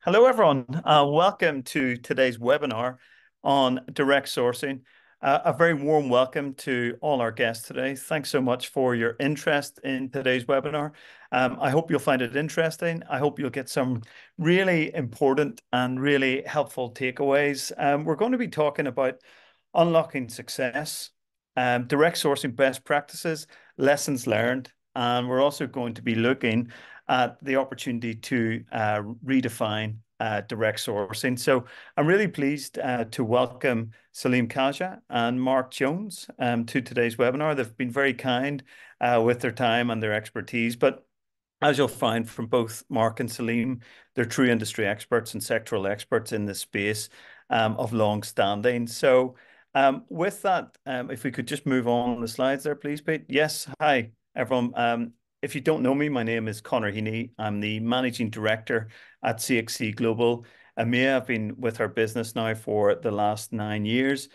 Hello, everyone. Welcome to today's webinar on direct sourcing. A very warm welcome to all our guests today. Thanks so much for your interest in today's webinar. I hope you'll find it interesting. I hope you'll get some really important and really helpful takeaways. We're going to be talking about unlocking success, direct sourcing best practices, lessons learned, and we're also going to be looking at the opportunity to redefine direct sourcing. So I'm really pleased to welcome Saleem Khaja and Mark Jones to today's webinar. They've been very kind with their time and their expertise, but as you'll find from both Mark and Saleem, they're true industry experts and sectoral experts in this space of long standing. So with that, if we could just move on the slides there, please, Pete. Yes, hi, everyone. If you don't know me, my name is Connor Heaney. I'm the Managing Director at CXC Global EMEA. I've been with our business now for the last 9 years.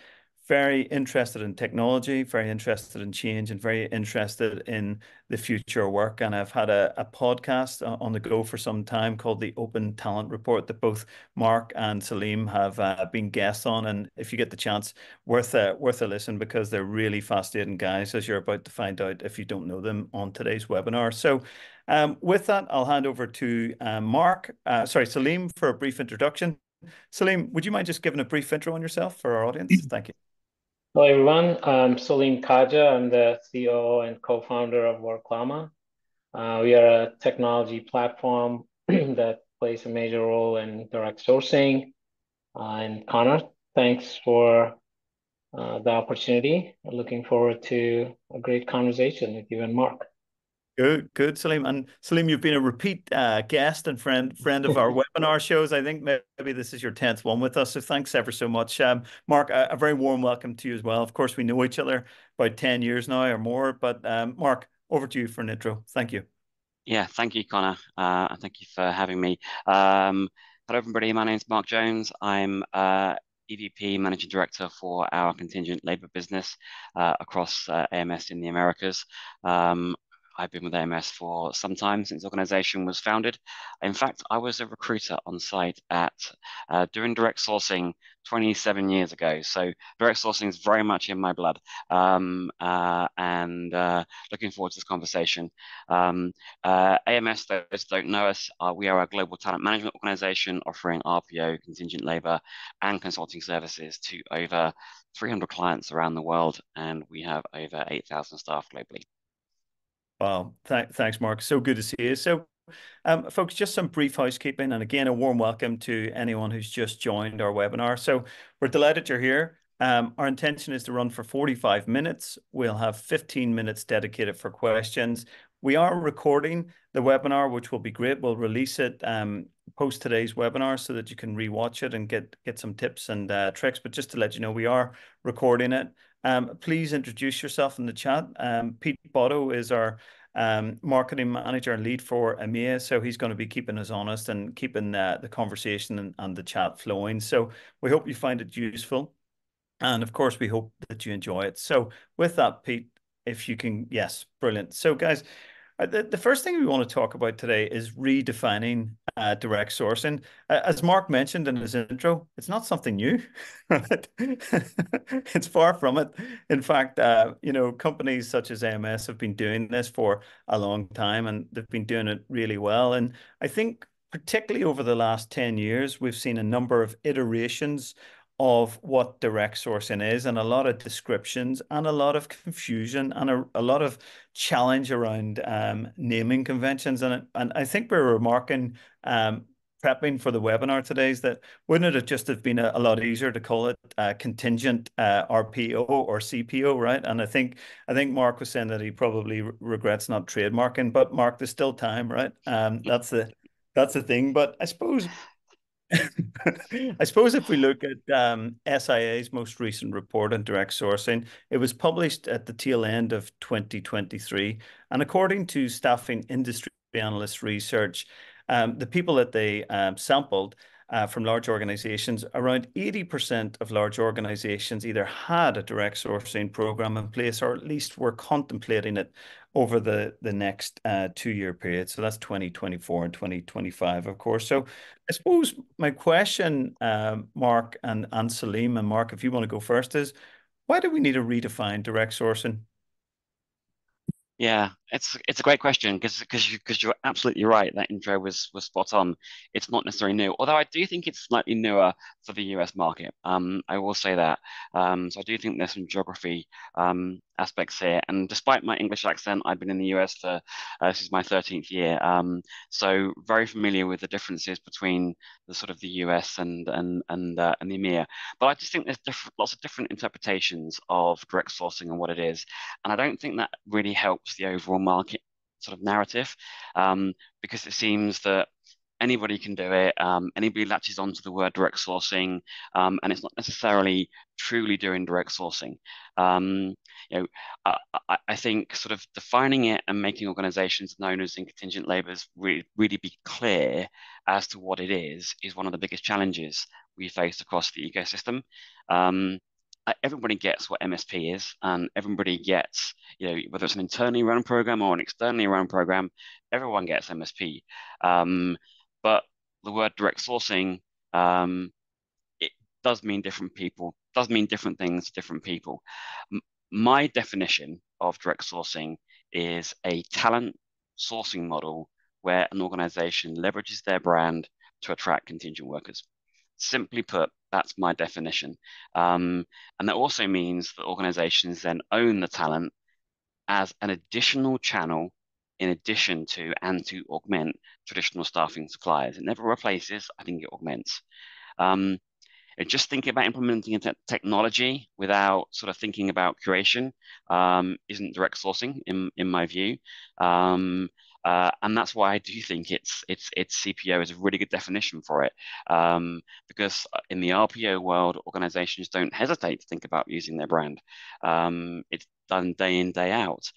Very interested in technology, very interested in change, and very interested in the future of work. And I've had a podcast on the go for some time called the Open Talent Report that both Mark and Saleem have been guests on. And if you get the chance, worth a listen because they're really fascinating guys, as you're about to find out if you don't know them on today's webinar. So with that, I'll hand over to Saleem for a brief introduction. Saleem, would you mind just giving a brief intro on yourself for our audience? Thank you. Hello, everyone. I'm Saleem Khaja. I'm the CEO and co-founder of WorkLLama. We are a technology platform that plays a major role in direct sourcing. And Connor, thanks for the opportunity. Looking forward to a great conversation with you and Mark. Good, Saleem. And Saleem, you've been a repeat guest and friend of our webinar shows. I think maybe this is your 10th one with us. So thanks ever so much. Mark, a very warm welcome to you as well. Of course, we know each other about 10 years now or more. But Mark, over to you for an intro. Thank you. Yeah, thank you, Connor. And thank you for having me. Hello, everybody. My name is Mark Jones. I'm EVP Managing Director for our contingent labor business across AMS in the Americas. I've been with AMS for some time since the organization was founded. In fact, I was a recruiter on site at doing direct sourcing 27 years ago. So direct sourcing is very much in my blood, and looking forward to this conversation. AMS, those that don't know us, we are a global talent management organization offering RPO, contingent labor, and consulting services to over 300 clients around the world, and we have over 8,000 staff globally. Wow. Thanks, Mark. So good to see you. So, folks, just some brief housekeeping. And again, a warm welcome to anyone who's just joined our webinar. So we're delighted you're here. Our intention is to run for 45 minutes. We'll have 15 minutes dedicated for questions. We are recording the webinar, which will be great. We'll release it post today's webinar so that you can rewatch it and get some tips and tricks. But just to let you know, we are recording it. Please introduce yourself in the chat. Pete Botto is our marketing manager and lead for EMEA. So he's going to be keeping us honest and keeping the conversation and the chat flowing. So we hope you find it useful. And of course, we hope that you enjoy it. So with that, Pete, if you can, yes, brilliant. So guys, the first thing we want to talk about today is redefining direct sourcing. As Mark mentioned in his intro, it's not something new. Right? It's far from it. In fact, companies such as AMS have been doing this for a long time, and they've been doing it really well. And I think particularly over the last 10 years, we've seen a number of iterations of what direct sourcing is, and a lot of descriptions and a lot of confusion and a lot of challenge around naming conventions. And I think we're remarking prepping for the webinar today is that wouldn't it just have been a lot easier to call it contingent RPO or CPO, right? And I think Mark was saying that he probably regrets not trademarking, but Mark, there's still time, right? That's the thing. But I suppose if we look at SIA's most recent report on direct sourcing, it was published at the tail end of 2023. And according to staffing industry analyst research, the people that they sampled from large organizations, around 80% of large organizations either had a direct sourcing program in place or at least were contemplating it over the next 2-year period. So that's 2024 and 2025, of course. So I suppose my question, Mark and Saleem, and Mark, if you want to go first, is why do we need to redefine direct sourcing? Yeah, it's a great question because you're absolutely right. That intro was spot on. It's not necessarily new, although I do think it's slightly newer for the US market. I will say that. So I do think there's some geography aspects here. And despite my English accent, I've been in the US for this is my 13th year. So very familiar with the differences between the sort of the US and the EMEA. But I just think there's lots of different interpretations of direct sourcing and what it is. And I don't think that really helps the overall market sort of narrative, because it seems that anybody can do it. Anybody latches onto the word direct sourcing, and it's not necessarily truly doing direct sourcing. You know, I think sort of defining it and making organizations and owners in contingent labours really be clear as to what it is one of the biggest challenges we face across the ecosystem. Everybody gets what MSP is, and everybody gets, whether it's an internally run program or an externally run program, everyone gets MSP. But the word direct sourcing, it does mean different people, does mean different things to different people. My definition of direct sourcing is a talent sourcing model where an organization leverages their brand to attract contingent workers. Simply put, that's my definition. And that also means that organizations then own the talent as an additional channel in addition to and to augment traditional staffing suppliers. It never replaces, I think it augments. Just thinking about implementing a technology without sort of thinking about curation isn't direct sourcing in my view. And that's why I do think it's CPO is a really good definition for it, because in the RPO world, organizations don't hesitate to think about using their brand. It's done day in, day out.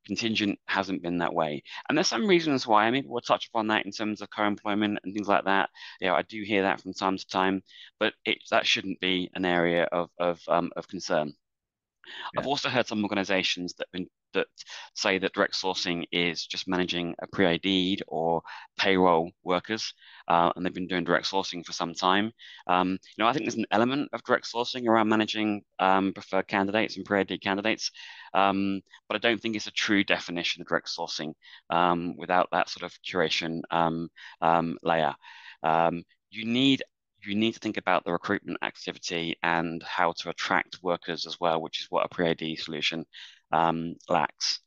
Contingent hasn't been that way, and there's some reasons why. I mean, we'll touch upon that in terms of co-employment and things like that. I do hear that from time to time, but that shouldn't be an area of concern. I've also heard some organizations that say that direct sourcing is just managing a pre-ID'd or payroll workers, and they've been doing direct sourcing for some time. I think there's an element of direct sourcing around managing preferred candidates and pre-ID candidates, but I don't think it's a true definition of direct sourcing without that sort of curation layer. You need to think about the recruitment activity and how to attract workers as well, which is what a pre-ID solution lacks.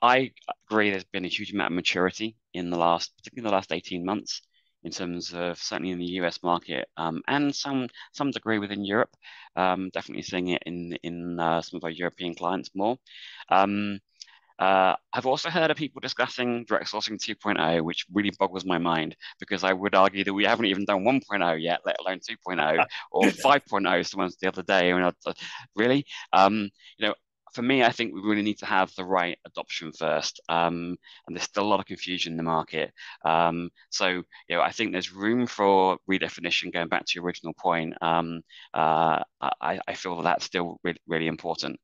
I agree there's been a huge amount of maturity particularly in the last 18 months, in terms of certainly in the US market, and some degree within Europe. Definitely seeing it in some of our European clients more. I've also heard of people discussing direct sourcing 2.0, which really boggles my mind, because I would argue that we haven't even done 1.0 yet, let alone 2.0 or 5.0. Someone the other day, really, for me, I think we really need to have the right adoption first, and there's still a lot of confusion in the market. So I think there's room for redefinition. Going back to your original point, I feel that that's still really, really important.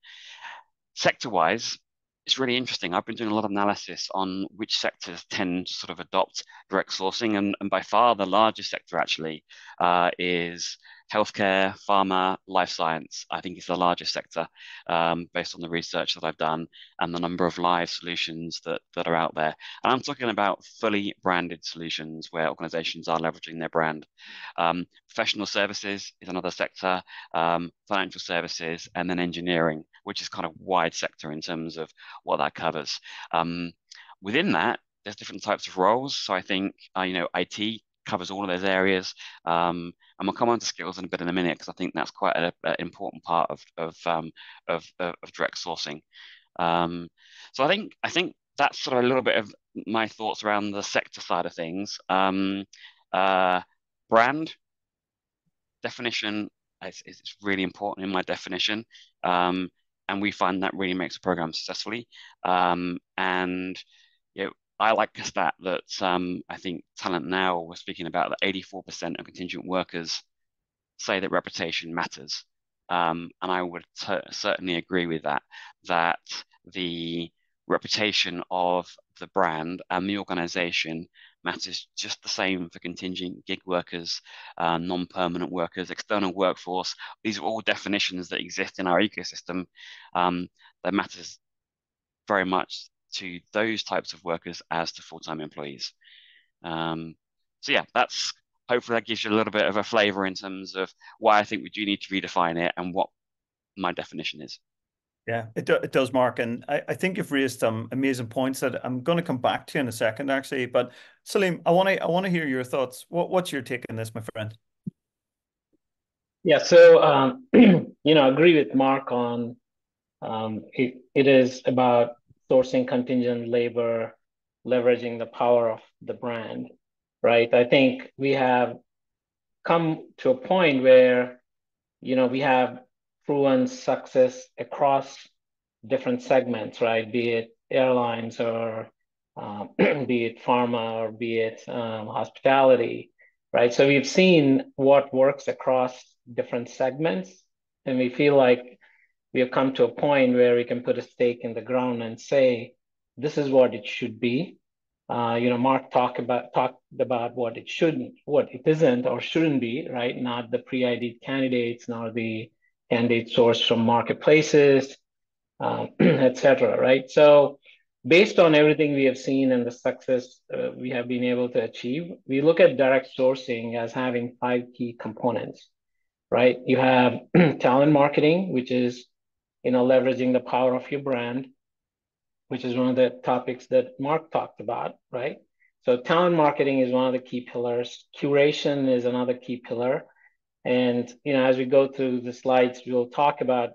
Sector-wise, it's really interesting. I've been doing a lot of analysis on which sectors tend to sort of adopt direct sourcing, and by far the largest sector actually is healthcare, pharma, life science. I think it's the largest sector based on the research that I've done and the number of live solutions that are out there. And I'm talking about fully branded solutions where organizations are leveraging their brand. Professional services is another sector, financial services, and then engineering, which is kind of wide sector in terms of what that covers. Within that, there's different types of roles. So I think, IT covers all of those areas. And we'll come on to skills in a minute, because I think that's quite an important part of direct sourcing. So I think that's sort of a little bit of my thoughts around the sector side of things. Brand definition is really important in my definition. And we find that really makes a program successfully. And I like a stat that I think Talent Now was speaking about that 84% of contingent workers say that reputation matters. And I would certainly agree with that, that the reputation of the brand and the organization matters just the same for contingent gig workers, non-permanent workers, external workforce. These are all definitions that exist in our ecosystem that matters very much to those types of workers as to full-time employees. So yeah, that's hopefully that gives you a little bit of a flavor in terms of why I think we do need to redefine it and what my definition is. Yeah, it does, Mark. And I think you've raised some amazing points that I'm going to come back to in a second, actually. But Saleem, I want to hear your thoughts. What's your take on this, my friend? Yeah, so agree with Mark on it is about sourcing contingent labor, leveraging the power of the brand, right? I think we have come to a point where we have proven success across different segments, right? Be it airlines or be it pharma or be it hospitality, right? So we've seen what works across different segments, and we feel like we have come to a point where we can put a stake in the ground and say, this is what it should be. Mark talked about what it shouldn't, what it isn't or shouldn't be, right? Not the pre-ID candidates, nor the candidate sourced from marketplaces, etc. Right? So, based on everything we have seen and the success we have been able to achieve, we look at direct sourcing as having 5 key components. Right? You have talent marketing, which is leveraging the power of your brand, which is one of the topics that Mark talked about, right? So talent marketing is one of the key pillars. Curation is another key pillar. And as we go through the slides, we'll talk about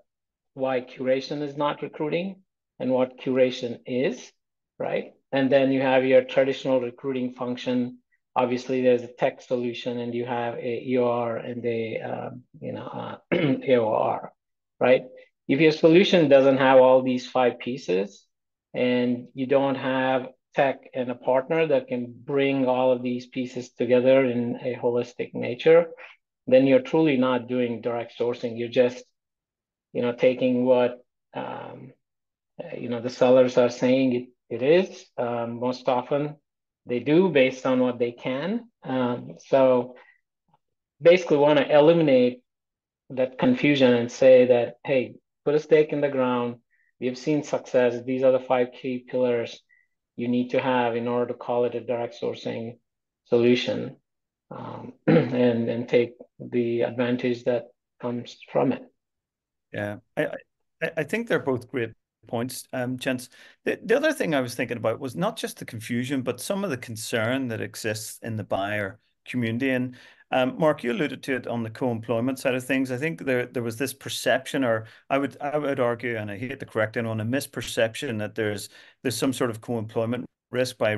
why curation is not recruiting and what curation is, right? And then you have your traditional recruiting function. Obviously, there's a tech solution, and you have a EOR and a AOR, right? If your solution doesn't have all these 5 pieces, and you don't have tech and a partner that can bring all of these pieces together in a holistic nature, then you're truly not doing direct sourcing. You're just taking what the sellers are saying it is. Most often they do based on what they can. So basically want to eliminate that confusion and say that, hey, put a stake in the ground. We have seen success. These are the 5 key pillars you need to have in order to call it a direct sourcing solution, and take the advantage that comes from it. Yeah, I think they're both great points, gents. The other thing I was thinking about was not just the confusion, but some of the concern that exists in the buyer community. And Mark, you alluded to it on the co-employment side of things. I think there was this perception, or I would argue, and I hate to correct anyone, a misperception that there's some sort of co-employment risk by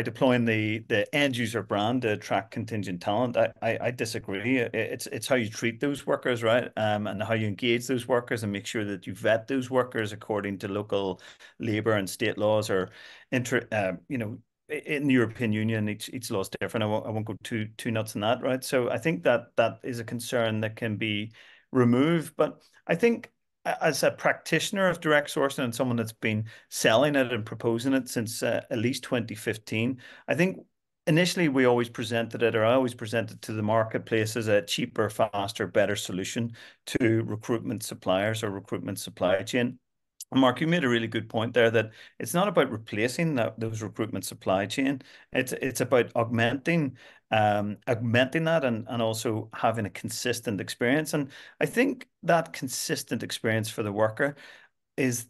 deploying the end user brand to attract contingent talent. I disagree. It's how you treat those workers, right? And how you engage those workers and make sure that you vet those workers according to local labor and state laws, or in the European Union, each law is different. I won't go too nuts on that, right? So I think that is a concern that can be removed. But I think as a practitioner of direct sourcing and someone that's been selling it and proposing it since at least 2015, I think initially we always presented it, or I always presented to the marketplace as a cheaper, faster, better solution to recruitment suppliers or recruitment supply chain. Mark, you made a really good point there that it's not about replacing those recruitment supply chain. It's about augmenting that, and also having a consistent experience. And I think that consistent experience for the worker is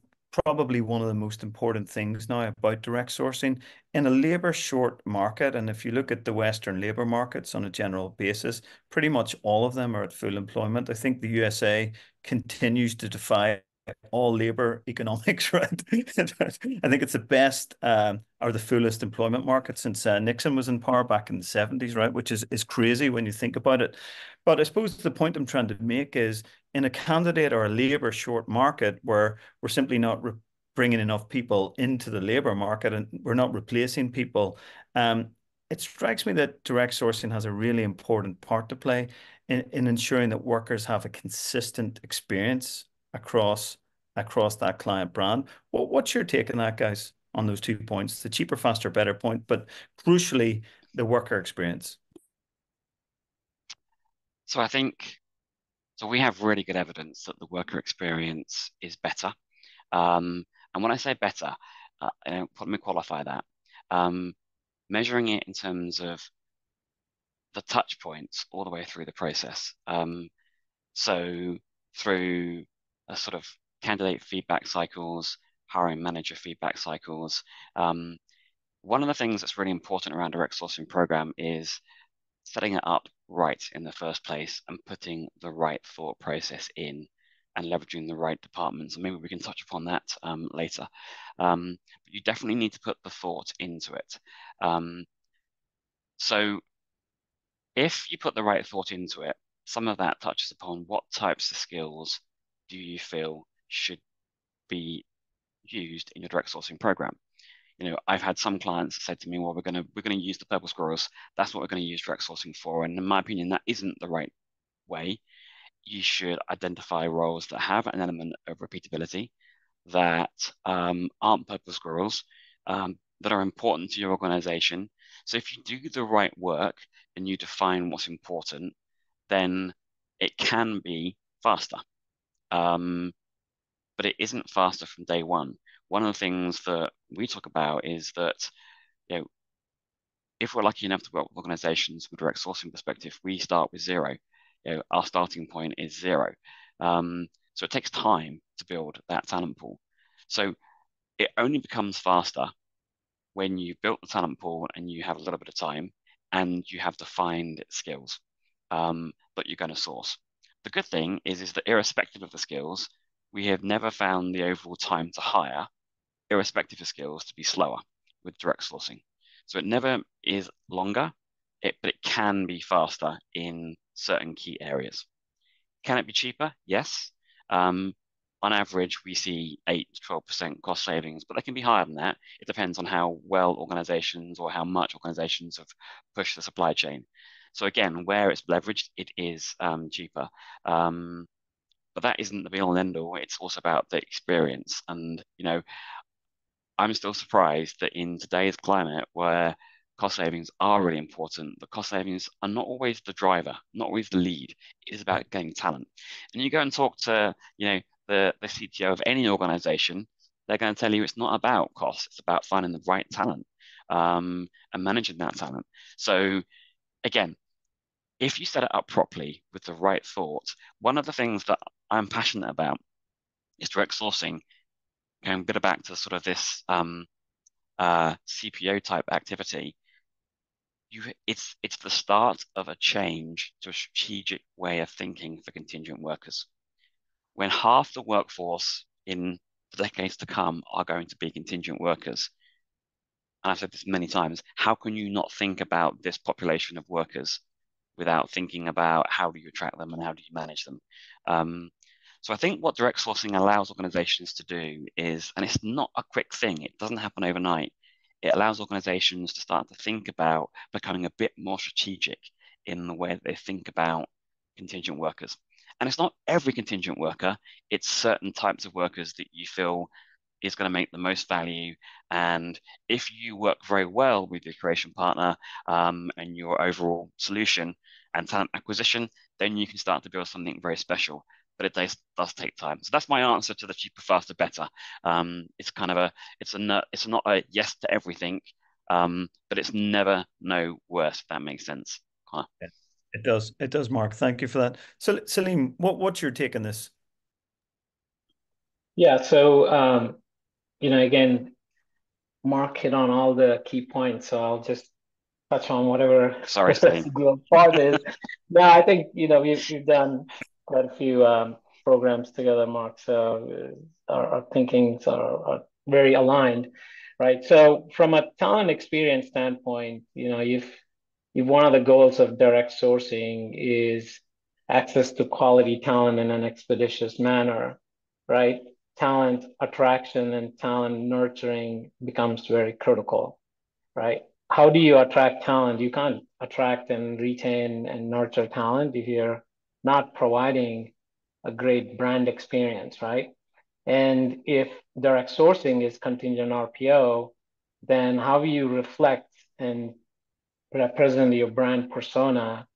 probably one of the most important things now about direct sourcing in a labor short market. And if you look at the Western labor markets on a general basis, pretty much all of them are at full employment. I think the USA continues to defy all labor economics, right? I think it's the best or the fullest employment market since Nixon was in power back in the 70s, right? Which is crazy when you think about it. But I suppose the point I'm trying to make is in a candidate or a labor short market where we're simply not bringing enough people into the labor market, and we're not replacing people. It strikes me that direct sourcing has a really important part to play in ensuring that workers have a consistent experience across that client brand. What's your take on that, guys, on those 2 points, the cheaper, faster, better point, but crucially, the worker experience? So I think, so we have really good evidence that the worker experience is better. And when I say better, let me qualify that. Measuring it in terms of the touch points all the way through the process. So through a sort of candidate feedback cycles, hiring manager feedback cycles. One of the things that's really important around direct sourcing program is setting it up right in the first place and putting the right thought process in and leveraging the right departments. And maybe we can touch upon that later. But you definitely need to put the thought into it. So if you put the right thought into it, some of that touches upon what types of skills do you feel should be used in your direct sourcing program. You know, I've had some clients say to me, well, we're gonna use the purple squirrels. That's what we're going to use direct sourcing for. And in my opinion, that isn't the right way. You should identify roles that have an element of repeatability, that aren't purple squirrels, that are important to your organization. So if you do the right work and you define what's important, then it can be faster. But it isn't faster from day one. One of the things that we talk about is that, you know, if we're lucky enough to work with organizations from a direct sourcing perspective, we start with zero. You know, our starting point is zero. So it takes time to build that talent pool. So it only becomes faster when you built the talent pool and you have a little bit of time and you have defined skills that you're going to source. The good thing is that irrespective of the skills, we have never found the overall time to hire, irrespective of skills, to be slower with direct sourcing. So it never is longer, but it can be faster in certain key areas. Can it be cheaper? Yes. On average, we see 8 to 12% cost savings, but they can be higher than that. It depends on how well organizations or how much organizations have pushed the supply chain. So again, where it's leveraged, it is cheaper. But that isn't the be all and end all. It's also about the experience. And, you know, I'm still surprised that in today's climate where cost savings are really important, the cost savings are not always the driver, not always the lead. It is about getting talent. And you go and talk to, you know, the CTO of any organization, they're going to tell you it's not about cost, it's about finding the right talent and managing that talent. So again, if you set it up properly with the right thought, one of the things that I'm passionate about is direct sourcing, going a bit back to sort of this CPO type activity. It's the start of a change to a strategic way of thinking for contingent workers. When half the workforce in the decades to come are going to be contingent workers, and I've said this many times, how can you not think about this population of workers without thinking about how do you attract them and how do you manage them? So I think what direct sourcing allows organizations to do is, and it's not a quick thing, it doesn't happen overnight. It allows organizations to start to think about becoming a bit more strategic in the way that they think about contingent workers. And it's not every contingent worker, it's certain types of workers that you feel is going to make the most value. And if you work very well with your creation partner and your overall solution and talent acquisition, then you can start to build something very special. But it does take time. So that's my answer to the cheaper, faster, better. It's kind of it's not a yes to everything, but it's never no worse, if that makes sense. Yeah, it does, Mark. Thank you for that. So, Saleem, what's your take on this? Yeah, so you know, again, Mark hit on all the key points, so I'll just touch on whatever Sorry, the Saleem. residual part is. No, I think, you know, we've done quite a few programs together, Mark, so our thinkings are very aligned, right? So from a talent experience standpoint, you know, you've one of the goals of direct sourcing is access to quality talent in an expeditious manner, right? talent attraction and talent nurturing becomes very critical, right? How do you attract talent? You can't attract and retain and nurture talent if you're not providing a great brand experience, right? And if direct sourcing is contingent RPO, then how you reflect and represent your brand persona,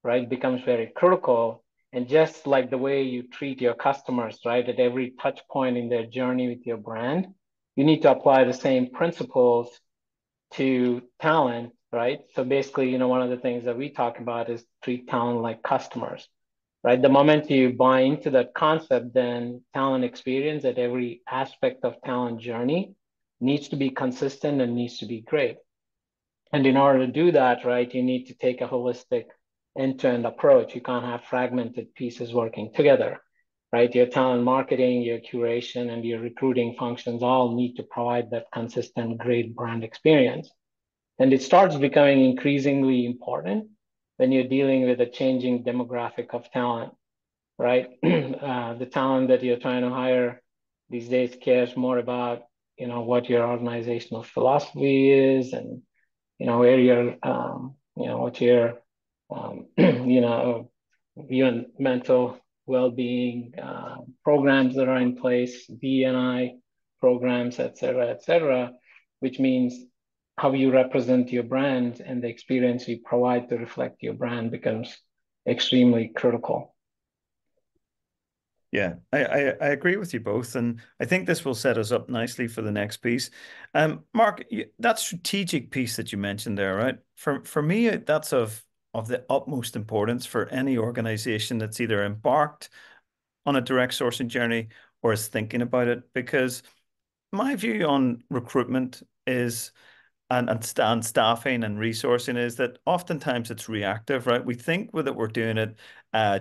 right, becomes very critical. And just like the way you treat your customers, right, at every touch point in their journey with your brand, you need to apply the same principles to talent, right? So basically, one of the things that we talk about is treat talent like customers, right? The moment you buy into that concept, then talent experience at every aspect of talent journey needs to be consistent and needs to be great. And in order to do that, right, you need to take a holistic end-to-end approach. You can't have fragmented pieces working together, right? Your talent marketing, your curation, and your recruiting functions all need to provide that consistent, great brand experience. And it starts becoming increasingly important when you're dealing with a changing demographic of talent, right? The talent that you're trying to hire these days cares more about, what your organizational philosophy is and where your what your even mental well-being programs that are in place, D&I programs, et cetera, which means how you represent your brand and the experience you provide to reflect your brand becomes extremely critical. Yeah, I agree with you both, and I think this will set us up nicely for the next piece. Mark, that strategic piece that you mentioned there, right? For me, that's of the utmost importance for any organization that's either embarked on a direct sourcing journey or is thinking about it, because my view on recruitment is and staffing and resourcing is that oftentimes it's reactive, right? We think that we're doing it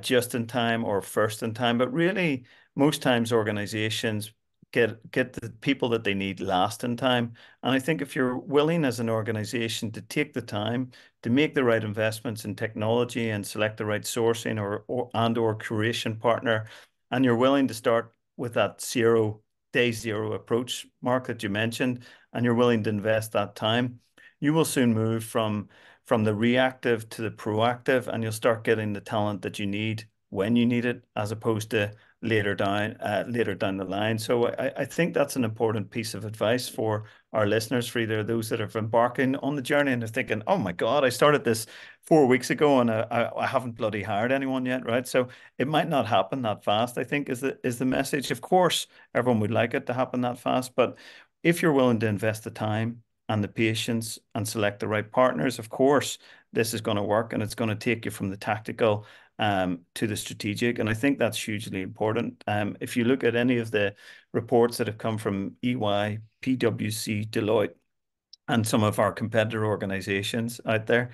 just in time or first in time, but really most times organizations get the people that they need last in time. And I think if you're willing as an organization to take the time to make the right investments in technology and select the right sourcing or curation partner, and you're willing to start with that day zero approach, Mark, that you mentioned, and you're willing to invest that time, you will soon move from the reactive to the proactive, and you'll start getting the talent that you need when you need it, as opposed to later down the line. So I think that's an important piece of advice for our listeners, for either those that are embarking on the journey and are thinking, oh my God, I started this 4 weeks ago and I haven't bloody hired anyone yet, right? So it might not happen that fast, I think is the message. Of course, everyone would like it to happen that fast, but if you're willing to invest the time and the patience and select the right partners, of course, this is going to work, and it's going to take you from the tactical to the strategic. And I think that's hugely important. If you look at any of the reports that have come from EY, PwC, Deloitte, and some of our competitor organizations out there,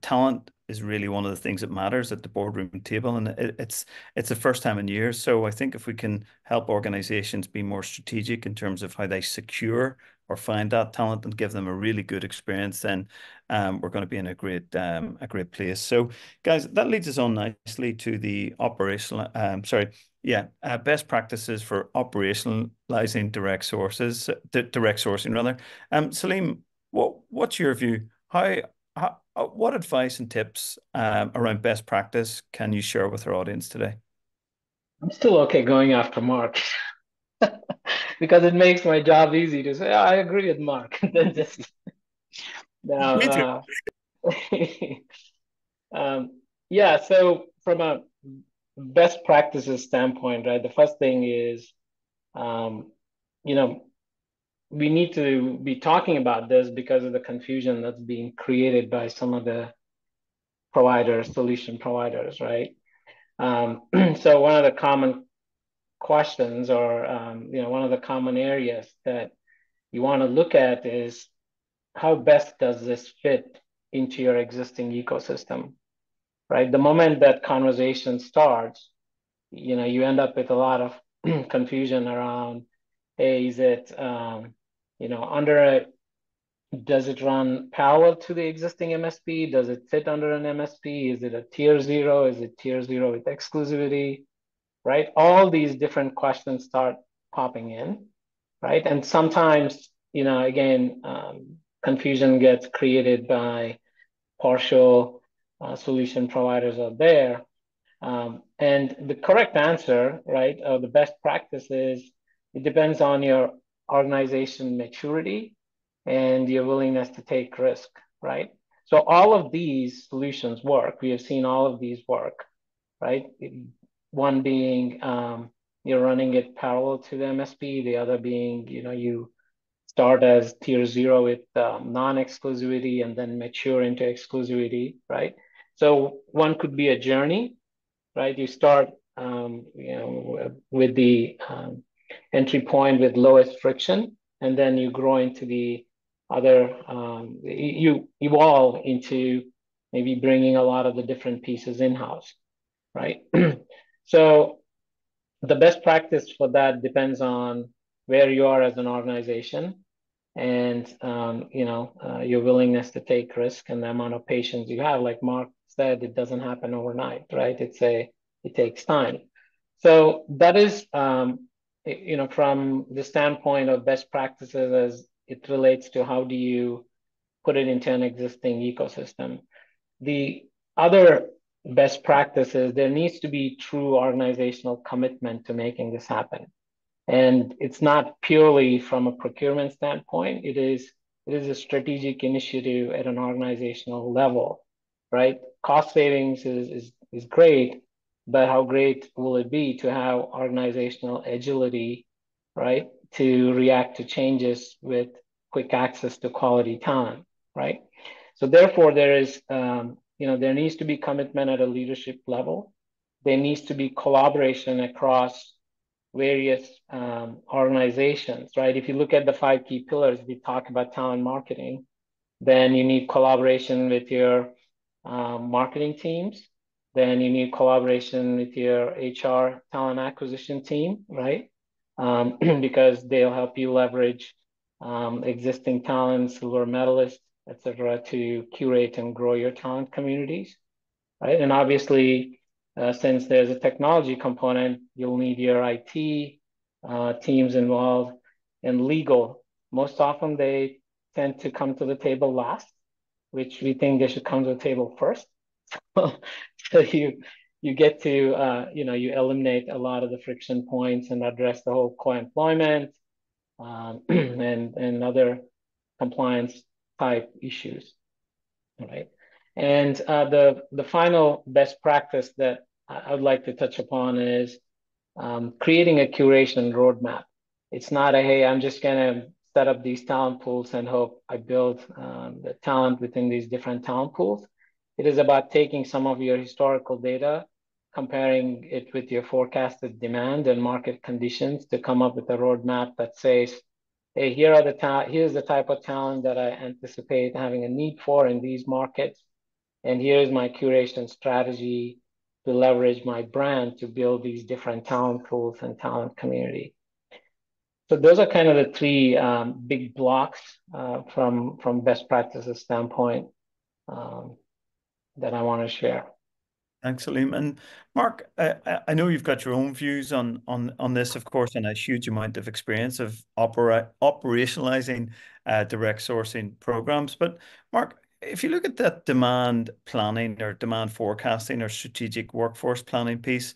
talent is really one of the things that matters at the boardroom table, and it's the first time in years. So I think if we can help organizations be more strategic in terms of how they secure or find that talent and give them a really good experience, then we're going to be in a great place. So, guys, that leads us on nicely to the best practices for operationalizing direct sourcing rather. Saleem, what's your view? What advice and tips around best practice can you share with our audience today? I'm still okay going after Mark because it makes my job easy to say, I agree with Mark. Then just now, yeah. So from a best practices standpoint, right? The first thing is, we need to be talking about this because of the confusion that's being created by some of the solution providers, right? So one of the common questions or, one of the common areas that you want to look at is how best does this fit into your existing ecosystem, right? The moment that conversation starts, you end up with a lot of confusion around, hey, is it, does it run parallel to the existing MSP? Does it fit under an MSP? Is it a tier 0? Is it tier 0 with exclusivity? Right? All these different questions start popping in, right? And sometimes, again, confusion gets created by partial solution providers out there. And the correct answer, right, or the best practice is it depends on your organization maturity and your willingness to take risk, right? So all of these solutions work. We have seen all of these work, right? One being you're running it parallel to the MSP, the other being, you start as tier 0 with non-exclusivity and then mature into exclusivity, right? So one could be a journey, right? You start, with the entry point with lowest friction, and then you grow into the other, you evolve into maybe bringing a lot of the different pieces in-house, right? So the best practice for that depends on where you are as an organization and your willingness to take risk and the amount of patience you have. Like Mark said, it doesn't happen overnight, right? It takes time. So that is from the standpoint of best practices as it relates to how do you put it into an existing ecosystem. The other best practices, there needs to be true organizational commitment to making this happen. And it's not purely from a procurement standpoint. It is a strategic initiative at an organizational level, right? Cost savings is great, but how great will it be to have organizational agility, right? To react to changes with quick access to quality talent, right? So therefore, there needs to be commitment at a leadership level. There needs to be collaboration across various organizations, right? If you look at the 5 key pillars, we talk about talent marketing, then you need collaboration with your marketing teams. Then you need collaboration with your HR talent acquisition team, right? Because they'll help you leverage existing talents, silver medalists, et cetera, to curate and grow your talent communities, right? And obviously, since there's a technology component, you'll need your IT teams involved and legal. Most often they tend to come to the table last, which we think they should come to the table first. So you get to you eliminate a lot of the friction points and address the whole co-employment and other compliance type issues, right? And the final best practice that I would like to touch upon is creating a curation roadmap. It's not a, hey, I'm just going to set up these talent pools and hope I build the talent within these different talent pools. It is about taking some of your historical data, comparing it with your forecasted demand and market conditions to come up with a roadmap that says, hey, here's the type of talent that I anticipate having a need for in these markets. And here's my curation strategy to leverage my brand to build these different talent pools and talent community. So those are kind of the three big blocks from best practices standpoint that I want to share. Thanks, Saleem. And Mark, I know you've got your own views on this, of course, and a huge amount of experience of operationalizing direct sourcing programs. But Mark, if you look at that demand planning or demand forecasting or strategic workforce planning piece,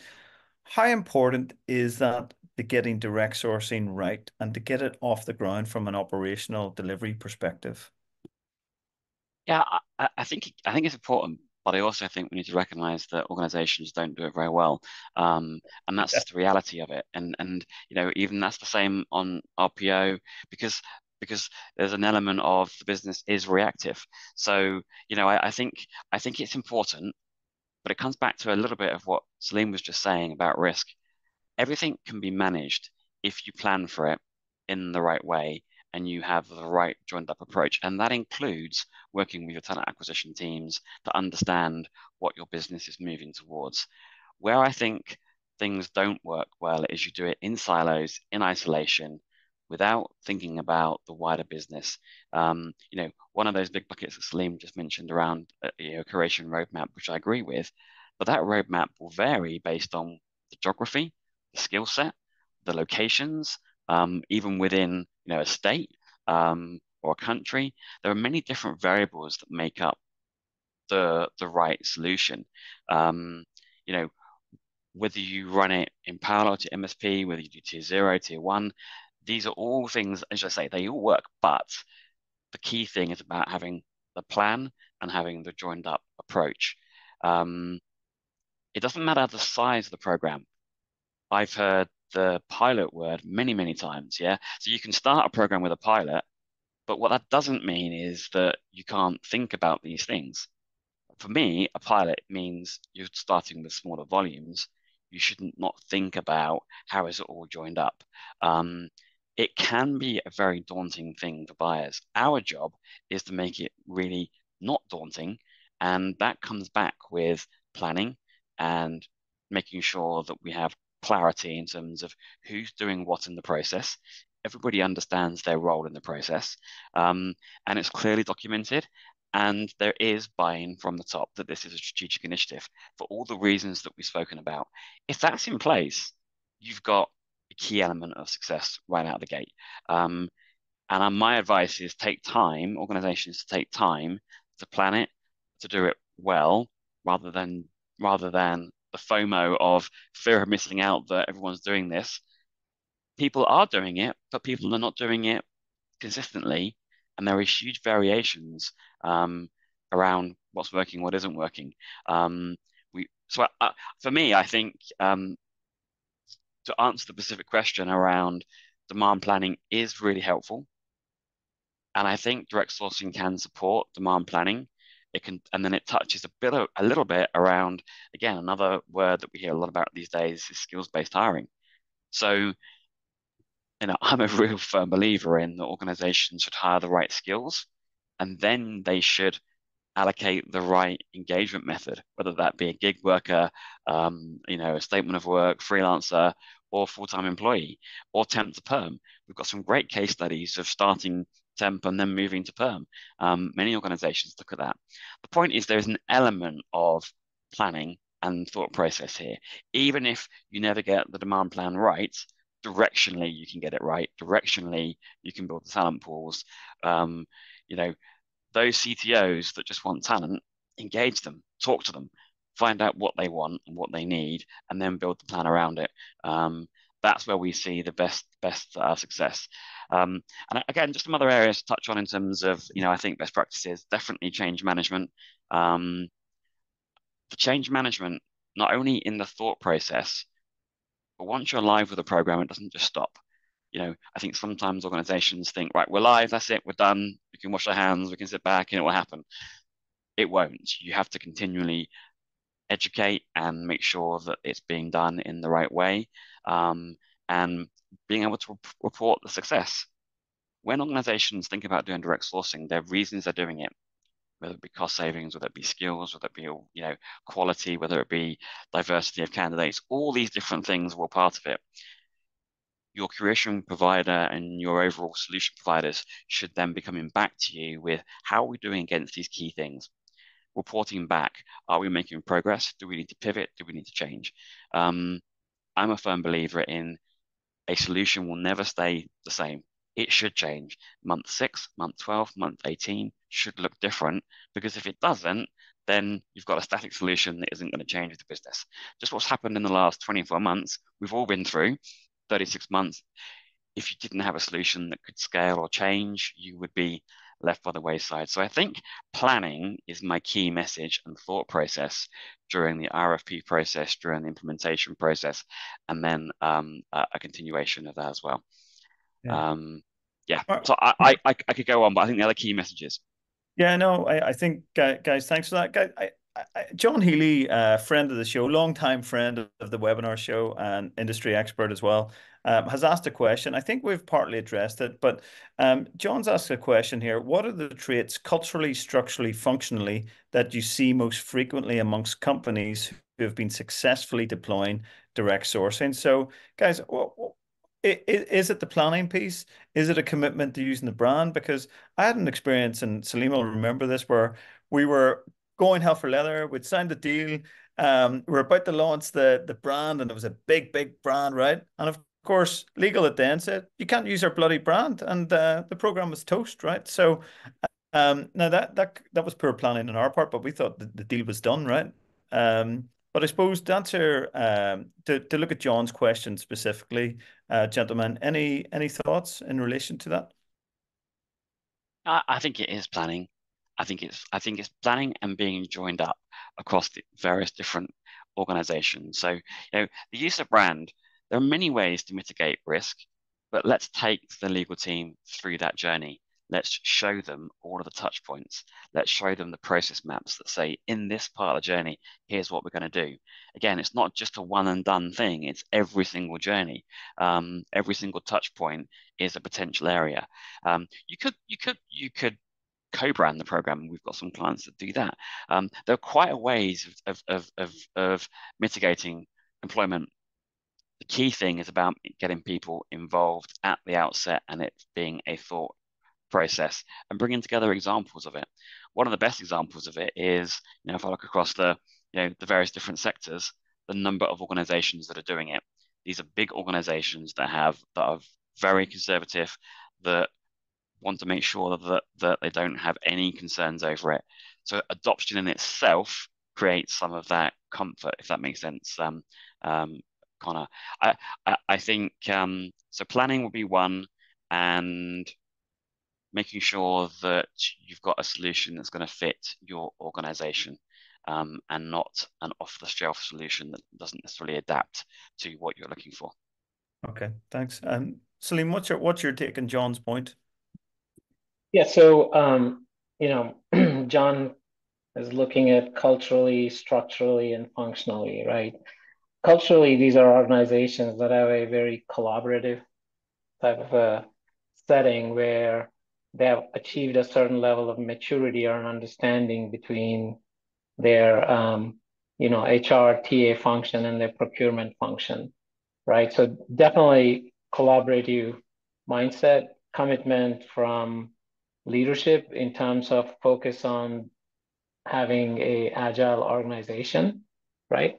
how important is that to getting direct sourcing right and to get it off the ground from an operational delivery perspective? Yeah, I think it's important, but I also think we need to recognize that organizations don't do it very well, and that's Yeah. just the reality of it. And even that's the same on RPO because there's an element of the business is reactive. So I think it's important, but it comes back to a little bit of what Saleem was just saying about risk. Everything can be managed if you plan for it in the right way and you have the right joined up approach. And that includes working with your talent acquisition teams to understand what your business is moving towards. Where I think things don't work well is you do it in silos, in isolation, without thinking about the wider business. One of those big buckets that Saleem just mentioned around curation roadmap, which I agree with, but that roadmap will vary based on the geography, the skill set, the locations, even within a state or a country. There are many different variables that make up the right solution. Um, you know, whether you run it in parallel to MSP, whether you do tier 0, tier 1, these are all things, as I say, they all work, but the key thing is about having the plan and having the joined up approach. Um, it doesn't matter the size of the program. I've heard the pilot word many, many times. Yeah. So you can start a program with a pilot, but what that doesn't mean is that you can't think about these things. For me, a pilot means you're starting with smaller volumes. You shouldn't not think about how is it all joined up. Um, it can be a very daunting thing for buyers. Our job is to make it really not daunting, and that comes back with planning and making sure that we have clarity in terms of who's doing what in the process. Everybody understands their role in the process, and it's clearly documented. And there is buy-in from the top that this is a strategic initiative for all the reasons that we've spoken about. If that's in place, you've got a key element of success right out of the gate. And my advice is take time, organizations to take time to plan it, to do it well, rather than the FOMO of fear of missing out that everyone's doing this. People are doing it, but people are not doing it consistently, and there are huge variations around what's working, what isn't working. For me, I think to answer the specific question around demand planning is really helpful, and I think direct sourcing can support demand planning. It can, and then it touches a little bit around, again, another word that we hear a lot about these days is skills-based hiring. So I'm a real firm believer in that organizations should hire the right skills, and then they should allocate the right engagement method, whether that be a gig worker, a statement of work, freelancer, or full-time employee, or temp to perm. We've got some great case studies of starting temp and then moving to perm. Many organizations look at that. The point is there's an element of planning and thought process here. Even if you never get the demand plan right, directionally you can get it right. Directionally, you can build the talent pools. You know, those CTOs that just want talent, engage them, talk to them, find out what they want and what they need, and then build the plan around it. That's where we see the best success. And again, just some other areas to touch on in terms of, I think best practices, definitely change management. The change management, not only in the thought process, but once you're live with a program, it doesn't just stop. I think sometimes organizations think, right, we're live, that's it, we're done. We can wash our hands, we can sit back, and it will happen. It won't. You have to continually educate and make sure that it's being done in the right way, and being able to report the success. When organizations think about doing direct sourcing, there are reasons they're doing it, whether it be cost savings, whether it be skills, whether it be quality, whether it be diversity of candidates. All these different things were part of it. Your curation provider and your overall solution providers should then be coming back to you with how are we doing against these key things? Reporting back, are we making progress? Do we need to pivot? Do we need to change? I'm a firm believer in a solution will never stay the same. It should change. Month 6, month 12, month 18 should look different, because if it doesn't, then you've got a static solution that isn't going to change with the business. Just what's happened in the last 24 months, we've all been through 36 months. If you didn't have a solution that could scale or change, you would be left by the wayside. So I think planning is my key message and thought process during the RFP process, during the implementation process, and then a continuation of that as well. Yeah. So I could go on, but I think the other key messages. Yeah, no, I think, guys, thanks for that. John Heaney, friend of the show, longtime friend of the webinar show and industry expert as well, has asked a question. I think we've partly addressed it, but John's asked a question here. What are the traits culturally, structurally, functionally that you see most frequently amongst companies who have been successfully deploying direct sourcing? So, guys, is it the planning piece? Is it a commitment to using the brand? Because I had an experience, and Saleem will remember this, where we were going hell for leather. We'd signed the deal. We were about to launch the brand, and it was a big, big brand, right? And of course, legal at then said you can't use our bloody brand, and the program was toast, right? So now that was poor planning on our part, but we thought the deal was done, right? But I suppose to answer to look at John's question specifically, gentlemen, any thoughts in relation to that? I think it is planning. I think it's planning and being joined up across the various different organizations. So, the use of brand, there are many ways to mitigate risk, but let's take the legal team through that journey. Let's show them all of the touch points. Let's show them the process maps that say, in this part of the journey, here's what we're going to do. Again, it's not just a one and done thing, it's every single journey. Every single touch point is a potential area. You could co-brand the program. We've got some clients that do that. There are quite a ways of mitigating employment. The key thing is about getting people involved at the outset and it being a thought process and bringing together examples of it. One of the best examples of it is, if I look across the various different sectors, the number of organizations that are doing it. These are big organizations that are very conservative, that want to make sure that they don't have any concerns over it. So adoption in itself creates some of that comfort, if that makes sense. Connor, I think so. Planning will be one, and making sure that you've got a solution that's going to fit your organization, and not an off-the-shelf solution that doesn't necessarily adapt to what you're looking for. Okay, thanks. Saleem, what's your take on John's point? Yeah, so John is looking at culturally, structurally, and functionally, right? Culturally, these are organizations that have a very collaborative type of a setting where they have achieved a certain level of maturity or an understanding between their HR, TA function and their procurement function, right? So definitely collaborative mindset, commitment from leadership in terms of focus on having a agile organization, right?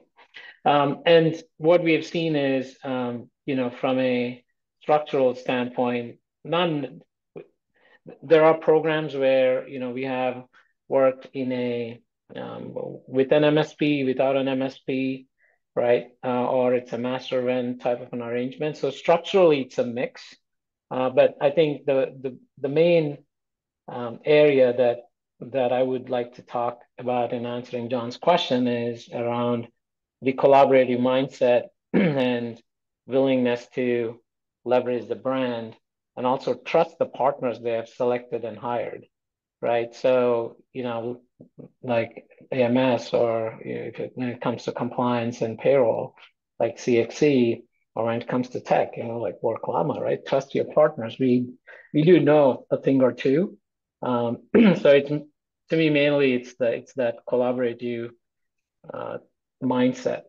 And what we have seen is, from a structural standpoint, there are programs where, we have worked in with an MSP, without an MSP, right? Or it's a master rent type of an arrangement. So structurally, it's a mix. But I think the main area that I would like to talk about in answering John's question is around the collaborative mindset and willingness to leverage the brand and also trust the partners they have selected and hired, right? So, like AMS or when it comes to compliance and payroll, like CXC, or when it comes to tech, like WorkLLama, right? Trust your partners. We do know a thing or two. So it's, to me, mainly it's that collaborative mindset.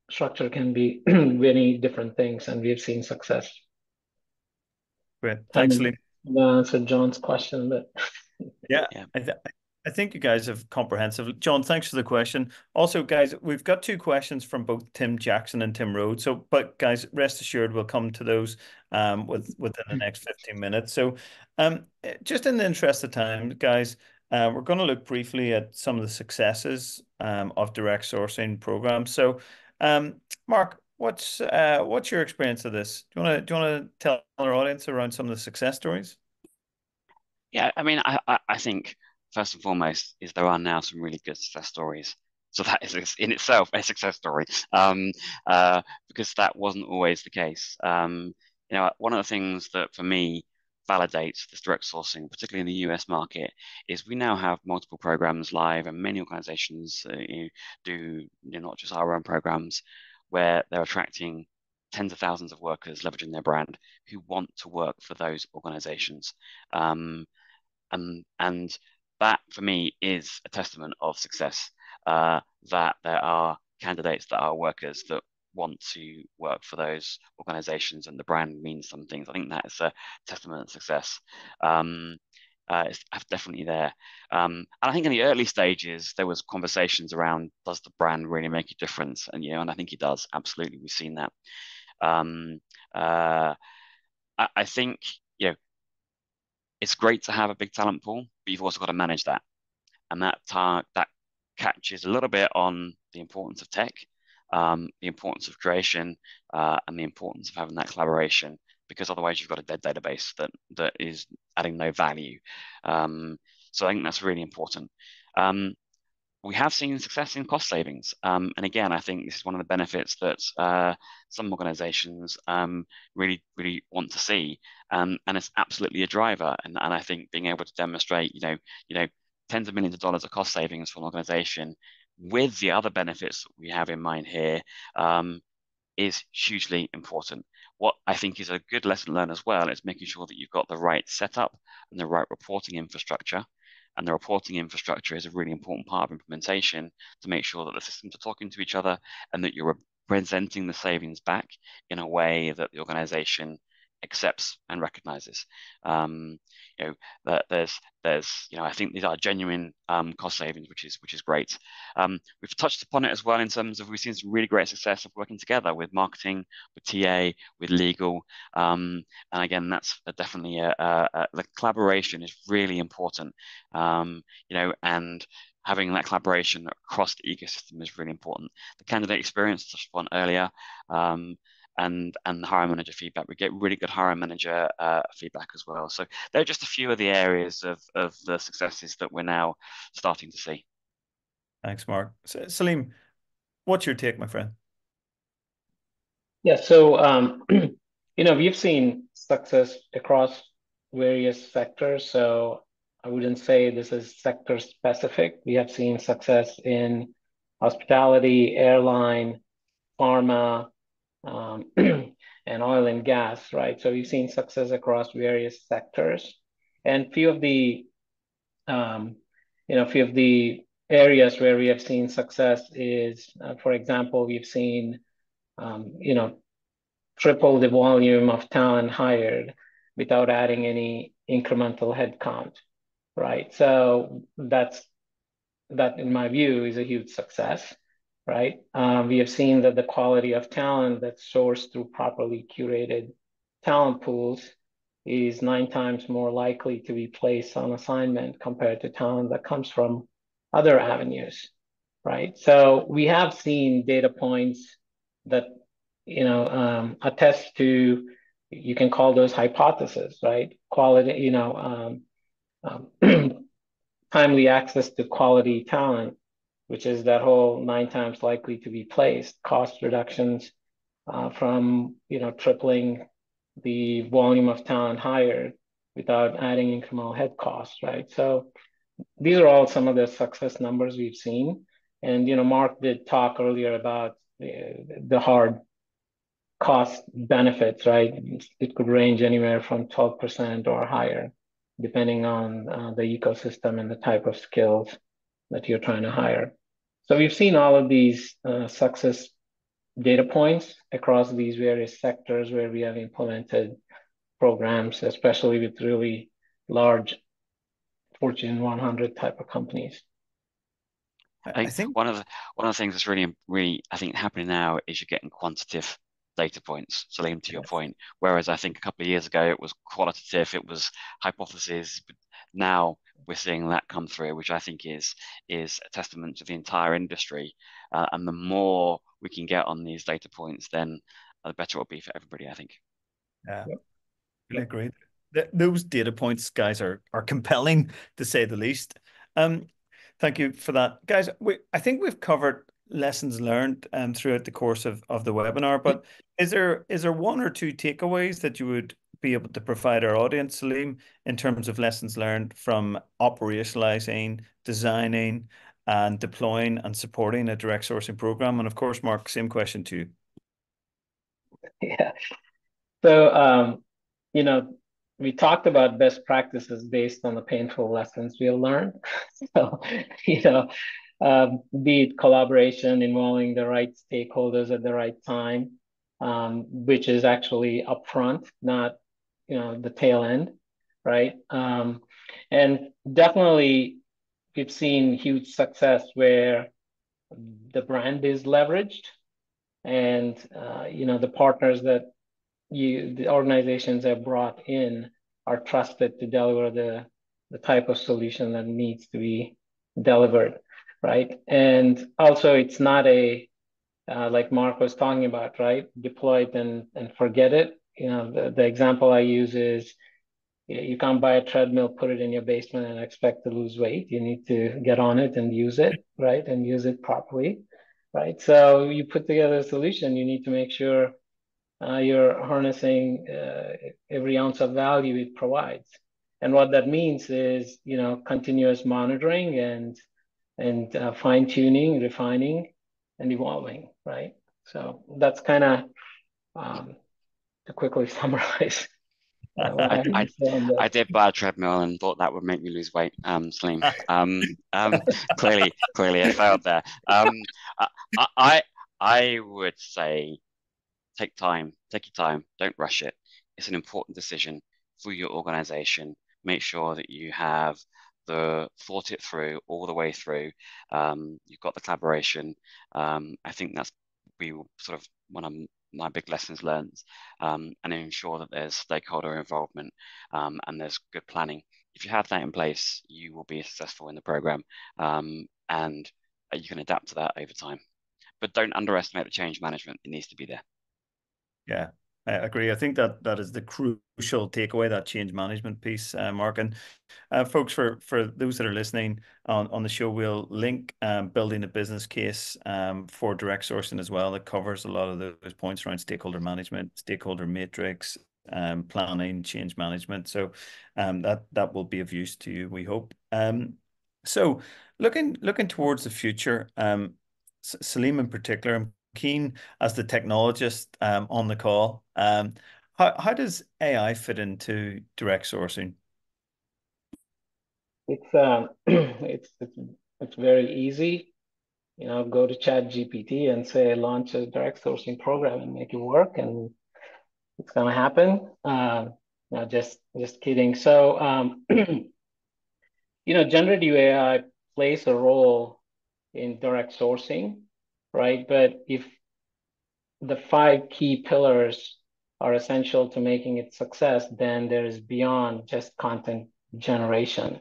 Structure can be many different things, and we've seen success. Great, thanks, Saleem. Answered John's question, but Yeah, Yeah. I think you guys have comprehensive. John, thanks for the question. Also, guys, we've got two questions from both Tim Jackson and Tim Rhodes. So, but guys, rest assured, we'll come to those within the next 15 minutes. So, just in the interest of time, guys, we're going to look briefly at some of the successes of direct sourcing programs. So, Mark, what's your experience of this? Do you want to tell our audience around some of the success stories? Yeah, I mean, I think first and foremost is there are now some really good success stories. So that is in itself a success story, because that wasn't always the case. One of the things that for me validates this direct sourcing, particularly in the US market, is we now have multiple programs live, and many organizations do not just our own programs, where they're attracting tens of thousands of workers leveraging their brand who want to work for those organizations. And that for me is a testament of success, that there are candidates that are workers that want to work for those organizations and the brand means some things. I think that is a testament of success. It's definitely there. And I think in the early stages, there was conversations around, does the brand really make a difference? And, and I think it does. Absolutely. We've seen that. Um, uh, I think, it's great to have a big talent pool, but you've also got to manage that. And that catches a little bit on the importance of tech, the importance of creation, and the importance of having that collaboration, because otherwise you've got a dead database that is adding no value. So I think that's really important. We have seen success in cost savings. And again, I think this is one of the benefits that some organizations really, really want to see. And it's absolutely a driver. And I think being able to demonstrate, tens of millions of dollars of cost savings for an organization with the other benefits that we have in mind here is hugely important. What I think is a good lesson learned as well is making sure that you've got the right setup and the right reporting infrastructure. And the reporting infrastructure is a really important part of implementation to make sure that the systems are talking to each other and that you're presenting the savings back in a way that the organization accepts and recognizes. That I think these are genuine cost savings, which is great. We've touched upon it as well in terms of we've seen some really great success of working together with marketing, with TA, with legal, and again, that's definitely the collaboration is really important. And having that collaboration across the ecosystem is really important. The candidate experience, touched upon earlier, and the hiring manager feedback. We get really good hiring manager feedback as well. So they're just a few of the areas of the successes that we're now starting to see. Thanks, Mark. Saleem, what's your take, my friend? Yeah, so we've seen success across various sectors. So I wouldn't say this is sector specific. We have seen success in hospitality, airline, pharma, and oil and gas, right? So we've seen success across various sectors, and few of the areas where we have seen success is, for example, we've seen, triple the volume of talent hired without adding any incremental headcount, right? So that, in my view, is a huge success, right? We have seen that the quality of talent that's sourced through properly curated talent pools is 9 times more likely to be placed on assignment compared to talent that comes from other avenues, right? So we have seen data points that attest to, you can call those hypotheses, right? Quality, timely access to quality talent, which is that whole 9 times likely to be placed, cost reductions from tripling the volume of talent hired without adding incremental head costs, right? So these are all some of the success numbers we've seen. And Mark did talk earlier about the hard cost benefits, right? It could range anywhere from 12% or higher, depending on the ecosystem and the type of skills that you're trying to hire. So we've seen all of these success data points across these various sectors where we have implemented programs, especially with really large Fortune 100 type of companies. I think one of the things that's really, really, I think, happening now is you're getting quantitative data points. Saleem, to your point, whereas I think a couple of years ago it was qualitative, it was hypotheses. But now we're seeing that come through, which I think is a testament to the entire industry. And the more we can get on these data points, then the better it'll be for everybody, I think. Yeah, I agree. Those data points, guys, are compelling to say the least. Thank you for that, guys. I think we've covered lessons learned throughout the course of the webinar. But is there one or two takeaways that you would be able to provide our audience, Saleem, in terms of lessons learned from operationalizing, designing, and deploying and supporting a direct sourcing program? And of course, Mark, same question to you. Yeah. So, we talked about best practices based on the painful lessons we have learned. So, be it collaboration involving the right stakeholders at the right time, which is actually upfront, not, the tail end. right? And definitely we've seen huge success where the brand is leveraged, and the partners that the organizations have brought in are trusted to deliver the type of solution that needs to be delivered, right? And also, it's not a like Mark was talking about, right? Deploy it and forget it. The example I use is you can't buy a treadmill, put it in your basement, and expect to lose weight. You need to get on it and use it, right? And use it properly, right? So you put together a solution. You need to make sure you're harnessing every ounce of value it provides. And what that means is, continuous monitoring and fine tuning, refining, and evolving, right? So that's kind of to quickly summarize what I have I to say on this. I did buy a treadmill and thought that would make me lose weight, Saleem. Clearly I failed there. I, I I would say take time, take your time, don't rush it. It's an important decision for your organization. Make sure that you have the thought it through all the way through. You've got the collaboration. I think that's we sort of one of my big lessons learned, and ensure that there's stakeholder involvement, and there's good planning. If you have that in place, you will be successful in the program, and you can adapt to that over time. But don't underestimate the change management. It needs to be there. Yeah, I agree. I think that is the crucial takeaway, that change management piece, Mark. And folks, for those that are listening on the show, we'll link building a business case for direct sourcing as well. That covers a lot of those points around stakeholder management, stakeholder matrix, planning, change management. So that will be of use to you, we hope. So looking towards the future, Saleem in particular, I'm keen as the technologist on the call. How does AI fit into direct sourcing? It's it's very easy. Go to Chat GPT and say launch a direct sourcing program and make it work, and it's gonna happen. No, just kidding. So generative AI plays a role in direct sourcing, right? But if the five key pillars are essential to making it success, then there is beyond just content generation,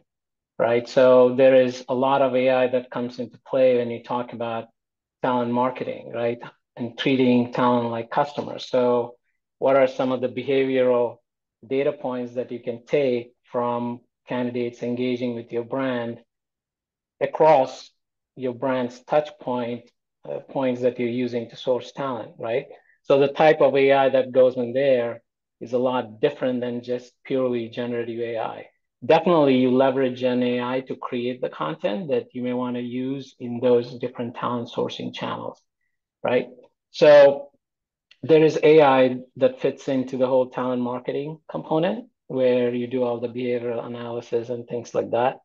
right? So there is a lot of AI that comes into play when you talk about talent marketing, right? And treating talent like customers. So what are some of the behavioral data points that you can take from candidates engaging with your brand across your brand's touch points that you're using to source talent, right? So the type of AI that goes in there is a lot different than just purely generative AI. Definitely, you leverage an AI to create the content that you may want to use in those different talent sourcing channels, right? So there is AI that fits into the whole talent marketing component where you do all the behavioral analysis and things like that.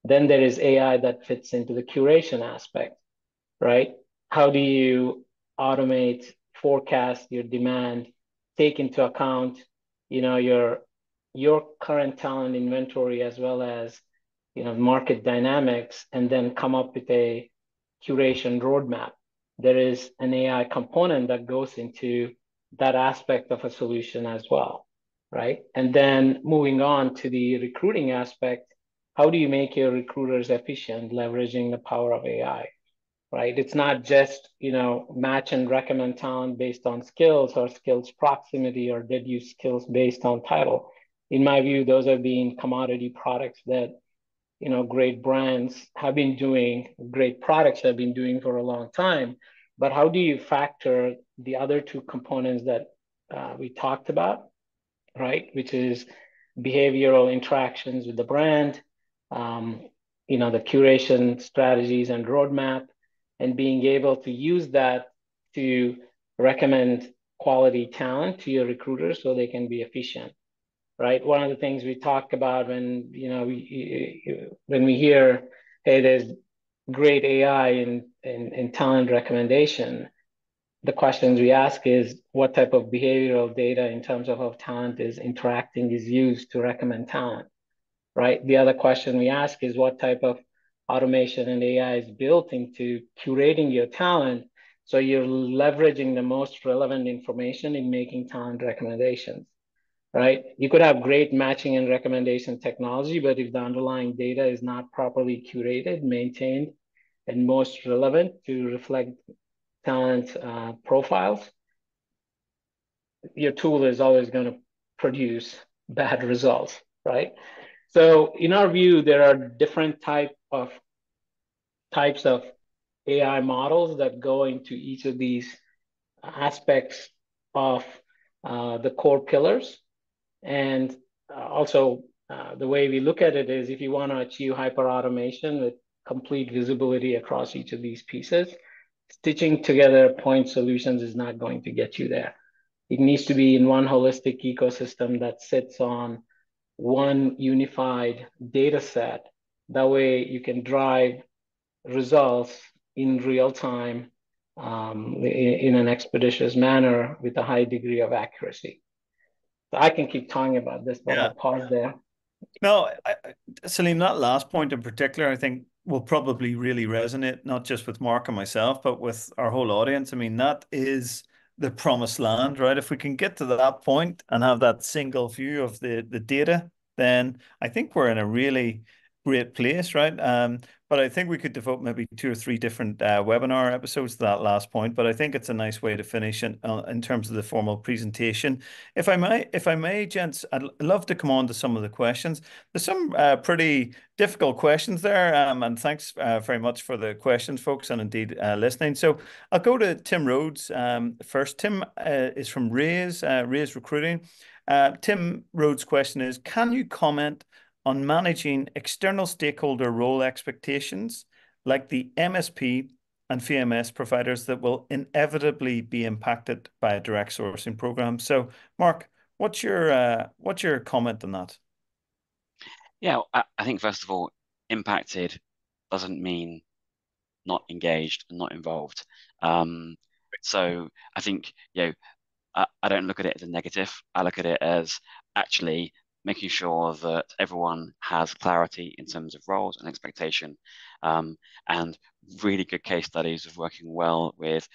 Then there is AI that fits into the curation aspect, right? How do you automate, forecast your demand, take into account, your current talent inventory as well as market dynamics, and then come up with a curation roadmap. There is an AI component that goes into that aspect of a solution as well, right? And then moving on to the recruiting aspect, how do you make your recruiters efficient leveraging the power of AI? Right? It's not just, match and recommend talent based on skills or skills proximity or deduce skills based on title. In my view, those have been commodity products that, great brands have been doing, great products have been doing for a long time. But how do you factor the other two components that we talked about, right? Which is behavioral interactions with the brand, the curation strategies and roadmap, and being able to use that to recommend quality talent to your recruiters so they can be efficient, right? One of the things we talk about when we hear, hey, there's great AI in talent recommendation, the questions we ask is what type of behavioral data in terms of how talent is interacting is used to recommend talent, right? The other question we ask is what type of automation and AI is built into curating your talent so you're leveraging the most relevant information in making talent recommendations, right? You could have great matching and recommendation technology, but if the underlying data is not properly curated, maintained, and most relevant to reflect talent profiles, your tool is always going to produce bad results, right? So in our view, there are different types of AI models that go into each of these aspects of the core pillars. And also, the way we look at it is if you want to achieve hyper automation with complete visibility across each of these pieces, stitching together point solutions is not going to get you there. It needs to be in one holistic ecosystem that sits on one unified data set. That way you can drive results in real time in an expeditious manner with a high degree of accuracy. So I can keep talking about this, but Yeah. I'll pause there. No, Saleem, that last point in particular, I think will probably really resonate, not just with Mark and myself, but with our whole audience. I mean, that is the promised land, right? If we can get to that point and have that single view of the data, then I think we're in a really great place, right? But I think we could devote maybe 2 or 3 different webinar episodes to that last point. But I think it's a nice way to finish in terms of the formal presentation. If I may, gents, I'd love to come on to some of the questions. There's some pretty difficult questions there, and thanks very much for the questions, folks, and indeed listening. So I'll go to Tim Rhodes first. Tim is from Raise Recruiting. Tim Rhodes' question is, can you comment on managing external stakeholder role expectations like the MSP and VMS providers that will inevitably be impacted by a direct sourcing program? So, Mark, what's your comment on that? Yeah, I think first of all, impacted doesn't mean not engaged and not involved. So I think, I don't look at it as a negative. I look at it as actually making sure that everyone has clarity in terms of roles and expectation, and really good case studies of working well with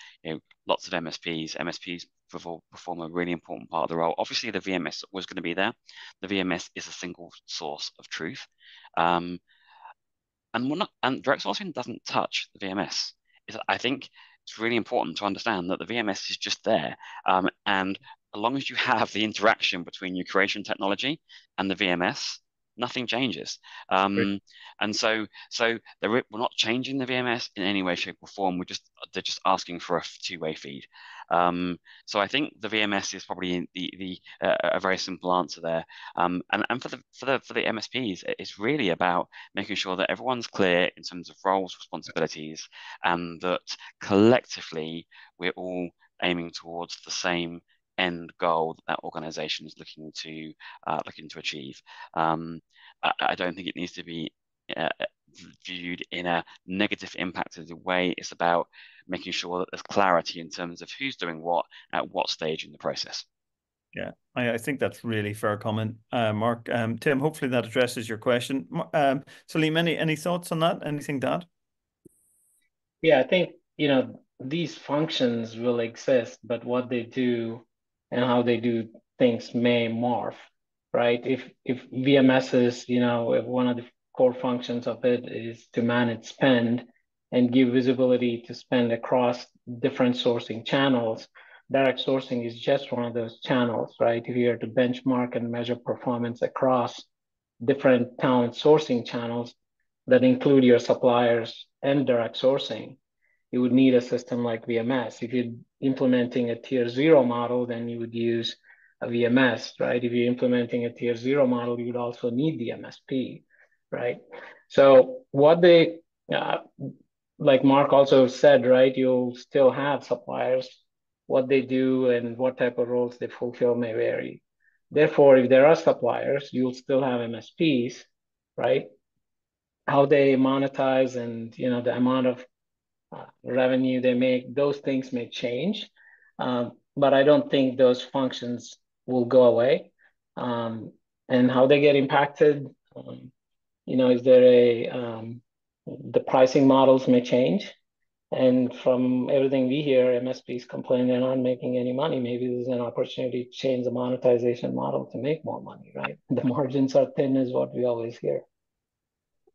lots of MSPs. MSPs perform a really important part of the role. Obviously, the VMS was going to be there. The VMS is a single source of truth, and direct sourcing doesn't touch the VMS. I think it's really important to understand that the VMS is just there. And as long as you have the interaction between your curation technology and the VMS, nothing changes. And so we're not changing the VMS in any way, shape, or form. They're just asking for a two-way feed. So I think the VMS is probably a very simple answer there. And for the MSPs, it's really about making sure that everyone's clear in terms of roles, responsibilities, and that collectively we're all aiming towards the same end goal that organization is looking to achieve. I don't think it needs to be viewed in a negative impacted way. It's about making sure that there's clarity in terms of who's doing what at what stage in the process. Yeah, I think that's really fair comment, Mark. Tim, hopefully that addresses your question. Saleem, any thoughts on that? Anything to add? Yeah, I think, these functions will exist, but what they do and how they do things may morph, right? If VMS is, if one of the core functions of it is to manage spend and give visibility to spend across different sourcing channels, direct sourcing is just one of those channels, right? If you are to benchmark and measure performance across different talent sourcing channels that include your suppliers and direct sourcing, you would need a system like VMS. If you're implementing a tier 0 model, then you would use a VMS, right? If you're implementing a tier 0 model, you would also need the MSP, right? So what they, like Mark also said, right, you'll still have suppliers. What they do and what type of roles they fulfill may vary. Therefore, if there are suppliers, you'll still have MSPs, right? How they monetize and, the amount of revenue they make, those things may change. But I don't think those functions will go away. And how they get impacted, is there the pricing models may change. And from everything we hear, MSPs complain they're not making any money. Maybe there's an opportunity to change the monetization model to make more money, right? The margins are thin, is what we always hear.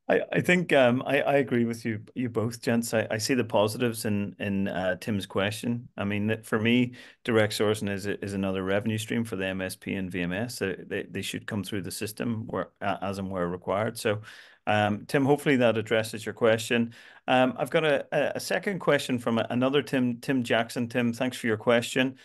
I think I agree with you both, gents. I see the positives in Tim's question. I mean, for me, direct sourcing is another revenue stream for the MSP and VMS. So they should come through the system where as and where required. So, Tim, hopefully that addresses your question. I've got a second question from another Tim Jackson. Tim, thanks for your question.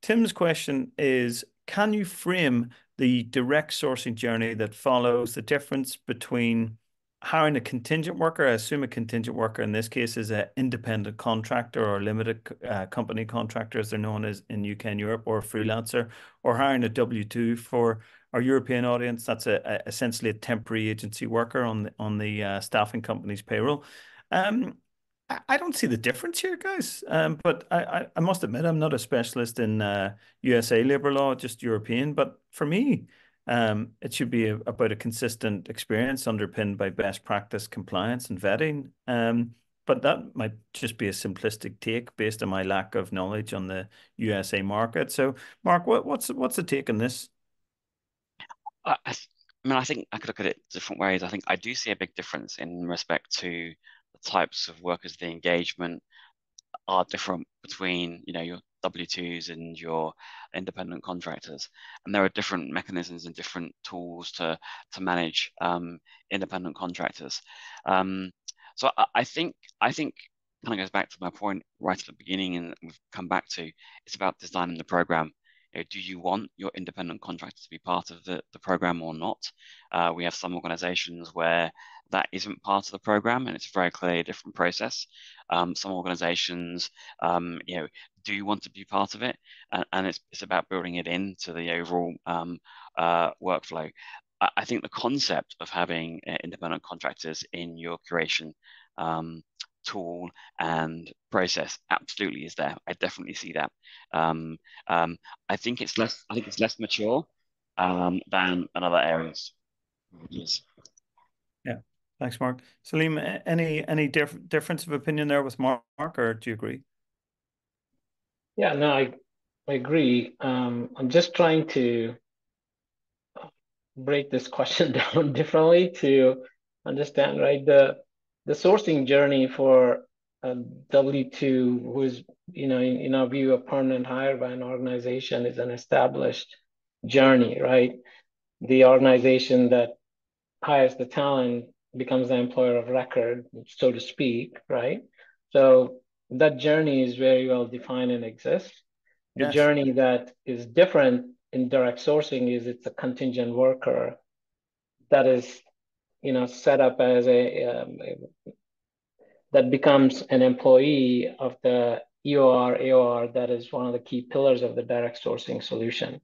Tim's question is, can you frame the direct sourcing journey that follows the difference between hiring a contingent worker? I assume a contingent worker in this case is an independent contractor or limited company contractor, as they're known as in UK and Europe, or a freelancer, or hiring a W-2 for our European audience. That's essentially a temporary agency worker on the staffing company's payroll. I don't see the difference here, guys. But I must admit, I'm not a specialist in USA labor law, just European. But for me, it should be about a consistent experience underpinned by best practice compliance and vetting. But that might just be a simplistic take based on my lack of knowledge on the USA market. So, Mark, what's the take on this? I mean, I think I could look at it different ways. I think I do see a big difference in respect to the types of workers, the engagement are different between, your W-2s and your independent contractors. And there are different mechanisms and different tools to manage independent contractors. So I think kind of goes back to my point right at the beginning, and we've come back to it's about designing the program. Do you want your independent contractor to be part of the program or not? We have some organizations where that isn't part of the program, and it's very clearly a different process. Some organizations, do you want to be part of it? And it's about building it into the overall workflow. I think the concept of having independent contractors in your curation tool and process absolutely is there. I definitely see that. I think it's less mature than other areas. Yes. Yeah. Thanks, Mark. Saleem, any difference of opinion there with Mark, or do you agree? Yeah, no, I agree. I'm just trying to break this question down differently to understand, right? The sourcing journey for a W-2 who is, in our view, a permanent hire by an organization is an established journey, right? The organization that hires the talent becomes the employer of record, so to speak, right? So that journey is very well defined and exists. The Yes. journey that is different in direct sourcing is it's a contingent worker that is, set up as that becomes an employee of the EOR, AOR, that is one of the key pillars of the direct sourcing solution,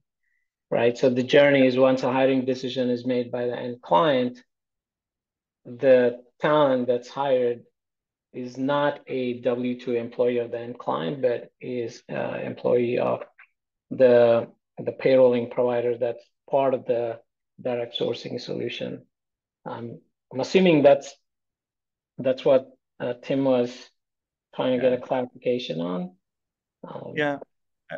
right? So the journey is once a hiring decision is made by the end client, the talent that's hired is not a W-2 employee of the end client, but is an employee of the payrolling provider that's part of the direct sourcing solution. I'm assuming that's what Tim was trying to get a clarification on. Yeah,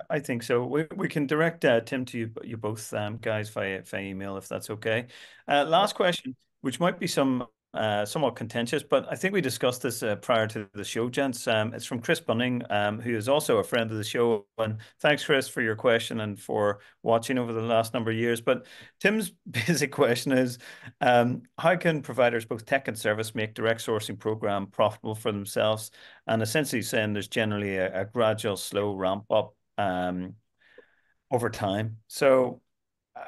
I think so. We can direct Tim to you both guys via email if that's okay. Last question, which might be somewhat contentious, but I think we discussed this prior to the show, gents. It's from Chris Bunning, who is also a friend of the show. And thanks, Chris, for your question and for watching over the last number of years. But Tim's basic question is, how can providers, both tech and service, make direct sourcing program profitable for themselves? And essentially saying there's generally a gradual, slow ramp up over time. So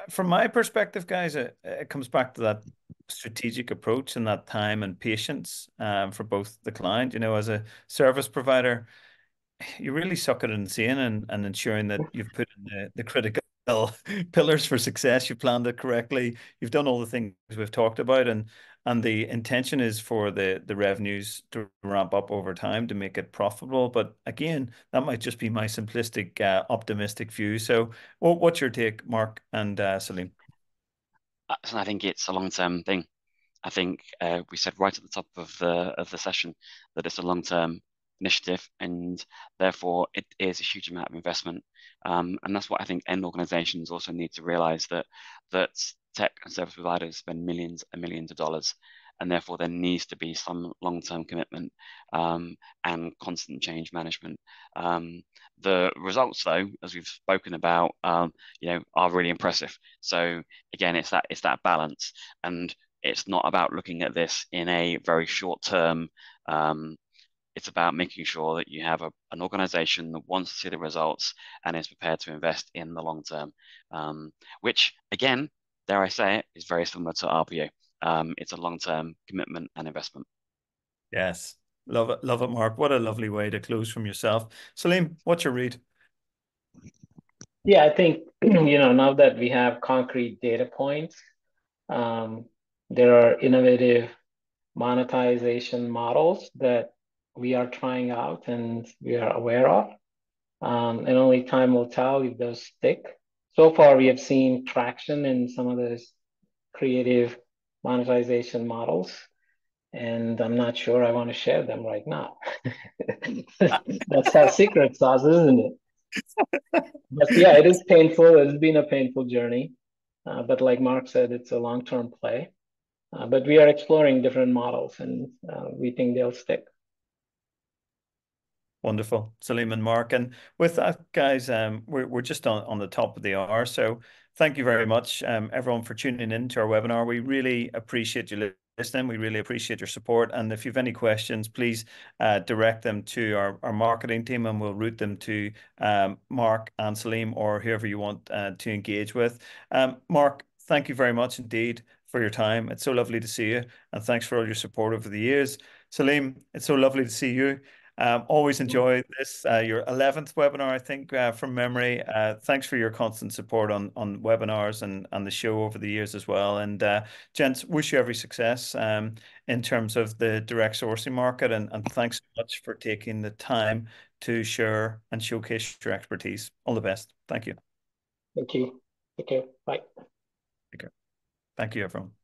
from my perspective, guys, it comes back to that strategic approach and that time and patience for both the client. As a service provider, you really suck it in seeing and ensuring that you've put in the critical pillars for success. You planned it correctly. You've done all the things we've talked about, and the intention is for the revenues to ramp up over time to make it profitable. But again, that might just be my simplistic, optimistic view. So, what's your take, Mark and Saleem? So I think it's a long-term thing. I think we said right at the top of the session that it's a long-term initiative, and therefore it is a huge amount of investment. And that's what I think end organizations also need to realize, that tech and service providers spend millions and millions of dollars, and therefore there needs to be some long-term commitment and constant change management. The results, though, as we've spoken about, are really impressive. So again, it's that balance, and it's not about looking at this in a very short term. It's about making sure that you have an organization that wants to see the results and is prepared to invest in the long term, which, again, dare I say it, is very similar to RPO. It's a long term commitment and investment. Yes, love it, Mark. What a lovely way to close from yourself. Saleem, what's your read? Yeah, I think, now that we have concrete data points, um, there are innovative monetization models that we are trying out and we are aware of. And only time will tell if those stick. So far, we have seen traction in some of those creative monetization models, and I'm not sure I want to share them right now. That's our secret sauce, isn't it? But yeah, it is painful. It's been a painful journey. But like Mark said, it's a long-term play. But we are exploring different models, and we think they'll stick. Wonderful, Saleem and Mark. And with that, guys, we're just on the top of the hour. So thank you very much, everyone, for tuning in to our webinar. We really appreciate you listening. We really appreciate your support. And if you have any questions, please direct them to our marketing team, and we'll route them to Mark and Saleem, or whoever you want to engage with. Mark, thank you very much indeed for your time. It's so lovely to see you, and thanks for all your support over the years. Saleem, it's so lovely to see you. Always enjoy this, your 11th webinar, I think, from memory. Thanks for your constant support on webinars and the show over the years as well. And gents, wish you every success in terms of the direct sourcing market. And thanks so much for taking the time to share and showcase your expertise. All the best. Thank you. Thank you. Take care. Bye. Take care. Thank you, everyone.